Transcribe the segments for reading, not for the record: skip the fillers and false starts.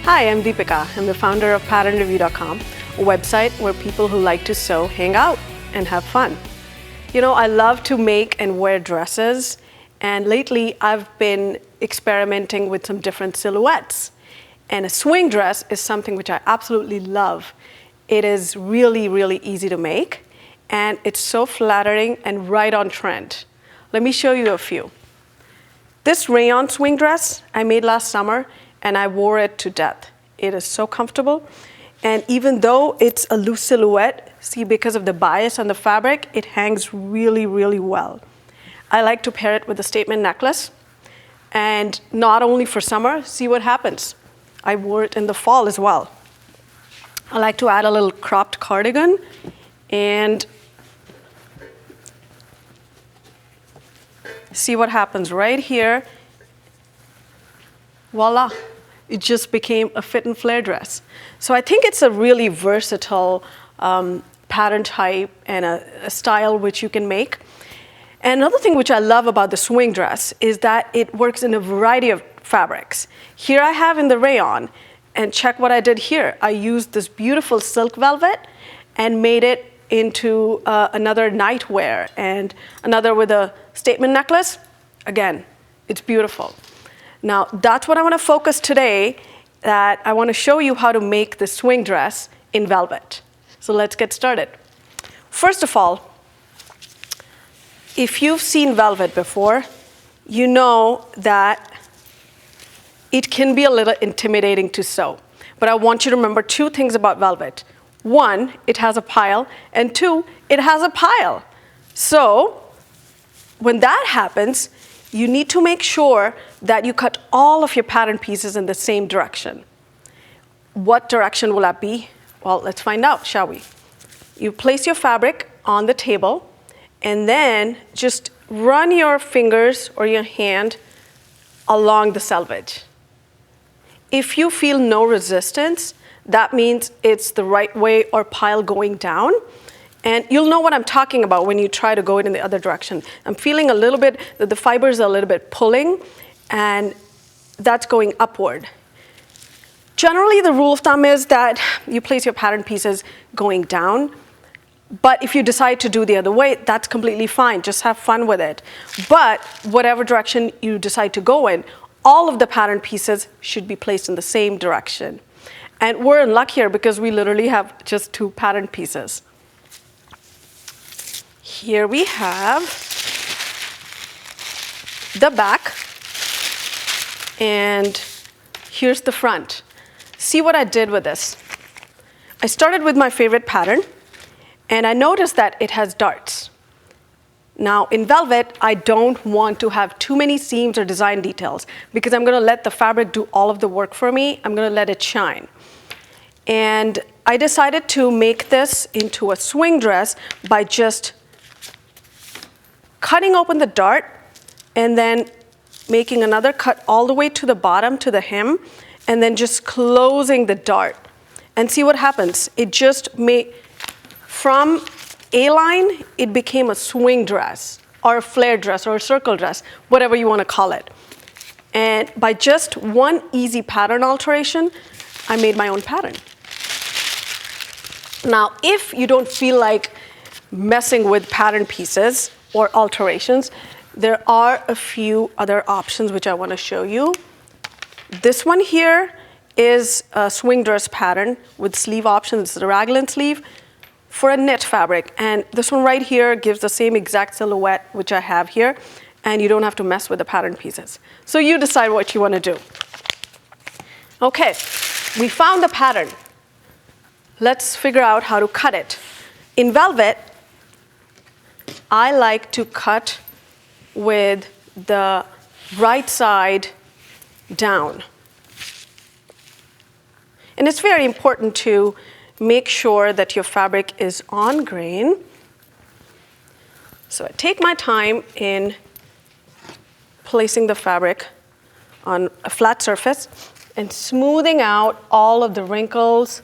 Hi, I'm Deepika. I'm the founder of patternreview.com, a website where people who like to sew hang out and have fun. You know, I love to make and wear dresses, and lately I've been experimenting with some different silhouettes. And a swing dress is something which I absolutely love. It is really, really easy to make, and it's so flattering and right on trend. Let me show you a few. This rayon swing dress I made last summer, and I wore it to death. It is so comfortable, and even though it's a loose silhouette, see, because of the bias on the fabric, it hangs really, really well. I like to pair it with a statement necklace, and not only for summer, see what happens. I wore it in the fall as well. I like to add a little cropped cardigan, and see what happens right here. Voila, it just became a fit and flare dress. So I think it's a really versatile pattern type and a style which you can make. And another thing which I love about the swing dress is that it works in a variety of fabrics. Here I have in the rayon, and check what I did here. I used this beautiful silk velvet and made it into another nightwear and another with a statement necklace. Again, it's beautiful. Now, that's what I want to focus today, that I want to show you how to make the swing dress in velvet. So let's get started. First of all, if you've seen velvet before, you know that it can be a little intimidating to sew. But I want you to remember two things about velvet. One, it has a pile, and two, it has a pile. So when that happens, you need to make sure that you cut all of your pattern pieces in the same direction. What direction will that be? Well, let's find out, shall we? You place your fabric on the table, and then just run your fingers or your hand along the selvage. If you feel no resistance, that means it's the right way or pile going down. And you'll know what I'm talking about when you try to go in the other direction. I'm feeling a little bit that the fibers are a little bit pulling, and that's going upward. Generally, the rule of thumb is that you place your pattern pieces going down. But if you decide to do the other way, that's completely fine. Just have fun with it. But whatever direction you decide to go in, all of the pattern pieces should be placed in the same direction. And we're in luck here because we literally have just two pattern pieces. Here we have the back, and here's the front. See what I did with this. I started with my favorite pattern, and I noticed that it has darts. Now, in velvet, I don't want to have too many seams or design details because I'm going to let the fabric do all of the work for me. I'm going to let it shine. And I decided to make this into a swing dress by just cutting open the dart and then making another cut all the way to the bottom to the hem, and then just closing the dart. And see what happens. It just made, from A-line, it became a swing dress or a flare dress or a circle dress, whatever you want to call it. And by just one easy pattern alteration, I made my own pattern. Now, if you don't feel like messing with pattern pieces or alterations, there are a few other options which I want to show you. This one here is a swing dress pattern with sleeve options. It's a raglan sleeve for a knit fabric. And this one right here gives the same exact silhouette which I have here, and you don't have to mess with the pattern pieces. So you decide what you want to do. Okay, we found the pattern. Let's figure out how to cut it. In velvet, I like to cut with the right side down. And it's very important to make sure that your fabric is on grain. So I take my time in placing the fabric on a flat surface and smoothing out all of the wrinkles.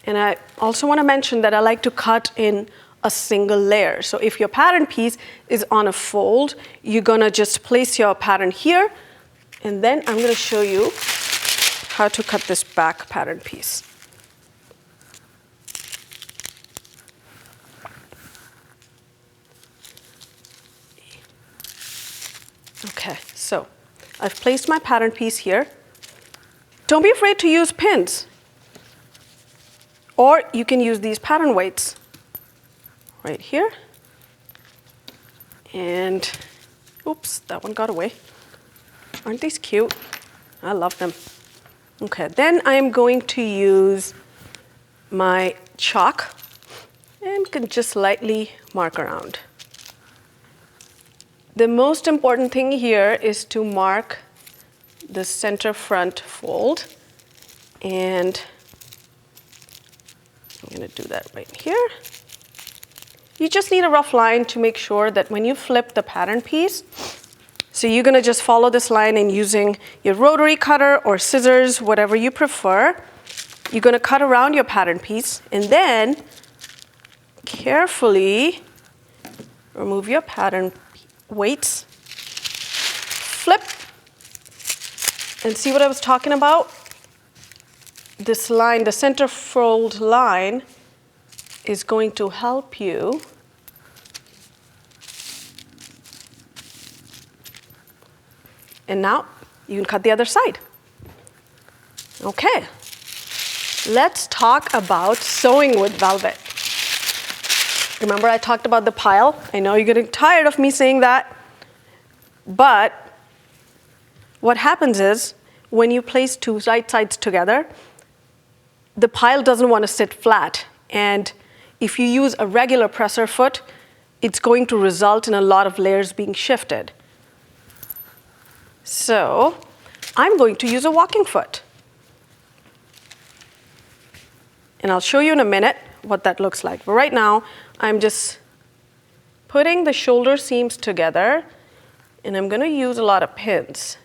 And I also want to mention that I like to cut in a single layer. So if your pattern piece is on a fold, you're going to just place your pattern here, and then I'm going to show you how to cut this back pattern piece. Okay, so I've placed my pattern piece here. Don't be afraid to use pins. Or you can use these pattern weights right here. And, oops, that one got away. Aren't these cute? I love them. Okay, then I'm going to use my chalk and can just lightly mark around. The most important thing here is to mark the center front fold, and I'm going to do that right here. You just need a rough line to make sure that when you flip the pattern piece, so you're going to just follow this line and using your rotary cutter or scissors, whatever you prefer, you're going to cut around your pattern piece and then carefully remove your pattern weights, flip, and see what I was talking about? This line, the center fold line, is going to help you and now you can cut the other side. Okay, let's talk about sewing with velvet. Remember I talked about the pile? I know you're getting tired of me saying that, but what happens is when you place two right sides together, the pile doesn't want to sit flat, and if you use a regular presser foot, it's going to result in a lot of layers being shifted. So I'm going to use a walking foot. And I'll show you in a minute what that looks like. But right now, I'm just putting the shoulder seams together, and I'm going to use a lot of pins.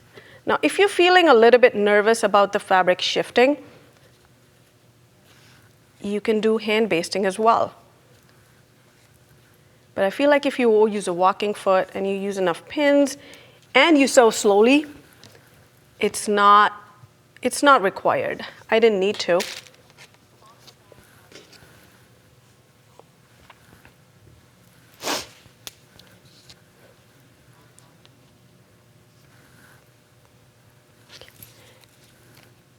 Now, if you're feeling a little bit nervous about the fabric shifting, you can do hand basting as well. But I feel like if you use a walking foot and you use enough pins and you sew slowly, it's not required. I didn't need to.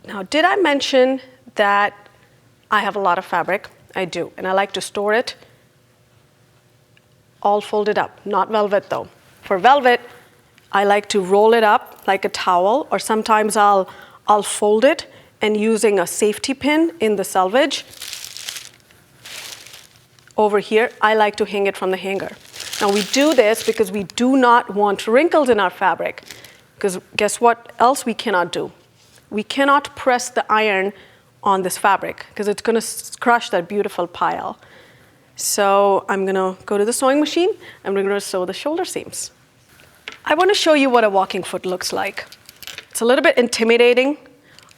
Now, did I mention that I have a lot of fabric? I do, and I like to store it all folded up, not velvet though. For velvet, I like to roll it up like a towel, or sometimes I'll fold it and using a safety pin in the selvage. Over here, I like to hang it from the hanger. Now we do this because we do not want wrinkles in our fabric, because guess what else we cannot do? We cannot press the iron on this fabric because it's going to crush that beautiful pile. So I'm going to go to the sewing machine and we're going to sew the shoulder seams. I want to show you what a walking foot looks like. It's a little bit intimidating,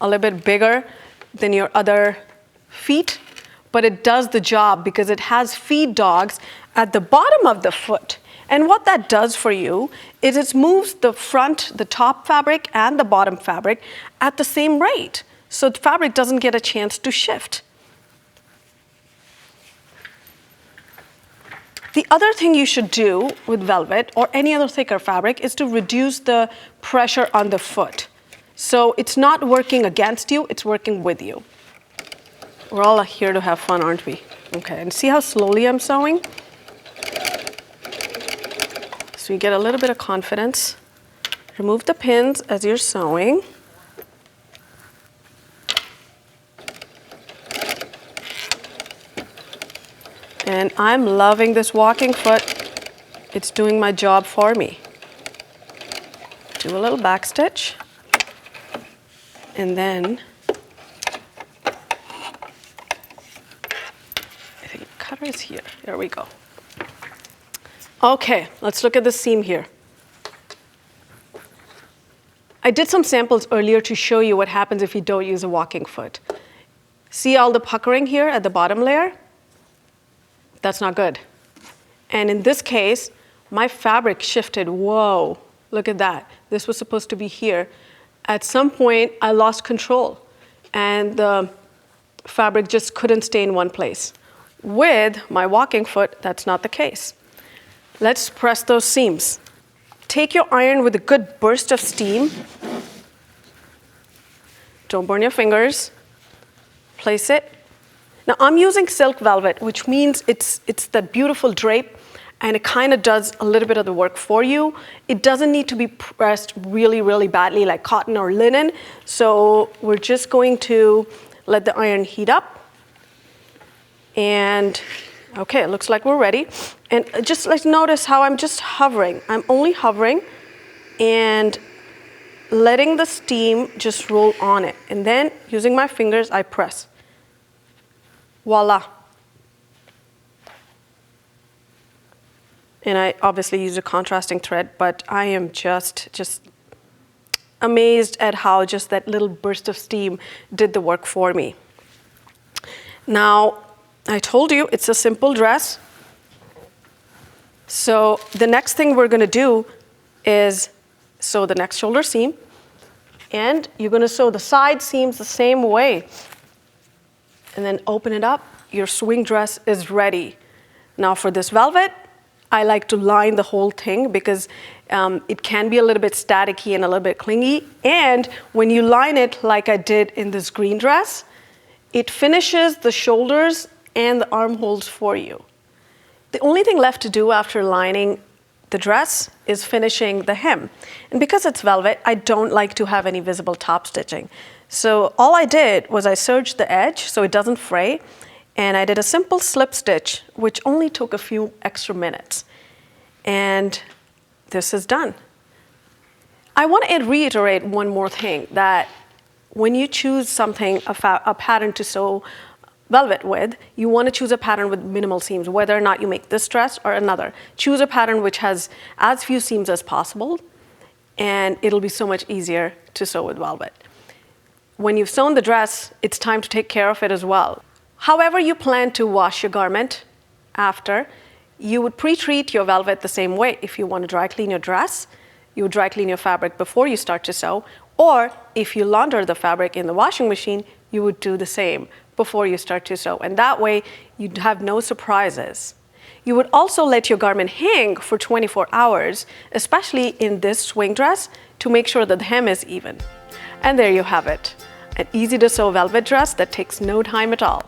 a little bit bigger than your other feet, but it does the job because it has feed dogs at the bottom of the foot. And what that does for you is it moves the front, the top fabric, and the bottom fabric at the same rate. So the fabric doesn't get a chance to shift. The other thing you should do with velvet or any other thicker fabric is to reduce the pressure on the foot. So it's not working against you, it's working with you. We're all here to have fun, aren't we? Okay, and see how slowly I'm sewing? So you get a little bit of confidence. Remove the pins as you're sewing. And I'm loving this walking foot. It's doing my job for me. Do a little back stitch. And then, I think the cutter is here. There we go. Okay, let's look at the seam here. I did some samples earlier to show you what happens if you don't use a walking foot. See all the puckering here at the bottom layer? That's not good. And in this case, my fabric shifted. Whoa, look at that. This was supposed to be here. At some point, I lost control. and the fabric just couldn't stay in one place. With my walking foot, that's not the case. Let's press those seams. Take your iron with a good burst of steam. Don't burn your fingers. Place it. Now I'm using silk velvet, which means it's that beautiful drape, and it kind of does a little bit of the work for you. It doesn't need to be pressed really, really badly like cotton or linen. So we're just going to let the iron heat up. And okay, it looks like we're ready. And just like notice how I'm just hovering. I'm only hovering and letting the steam just roll on it. And then using my fingers, I press. Voila. And I obviously use a contrasting thread, but I am just amazed at how just that little burst of steam did the work for me. Now, I told you it's a simple dress. So the next thing we're going to do is sew the next shoulder seam, and you're going to sew the side seams the same way. And then open it up. Your swing dress is ready. Now for this velvet, I like to line the whole thing because it can be a little bit staticky and a little bit clingy. And when you line it like I did in this green dress, it finishes the shoulders and the armholes for you. The only thing left to do after lining the dress is finishing the hem. And because it's velvet, I don't like to have any visible top stitching. So all I did was I serged the edge so it doesn't fray, and I did a simple slip stitch, which only took a few extra minutes. And this is done. I want to reiterate one more thing, that when you choose something, a pattern to sew velvet with, you want to choose a pattern with minimal seams, whether or not you make this dress or another. Choose a pattern which has as few seams as possible, and it'll be so much easier to sew with velvet. When you've sewn the dress, it's time to take care of it as well. However you plan to wash your garment after, you would pre-treat your velvet the same way. If you want to dry clean your dress, you would dry clean your fabric before you start to sew, or if you launder the fabric in the washing machine, you would do the same before you start to sew. And that way, you'd have no surprises. You would also let your garment hang for 24 hours, especially in this swing dress, to make sure that the hem is even. And there you have it, an easy to sew velvet dress that takes no time at all.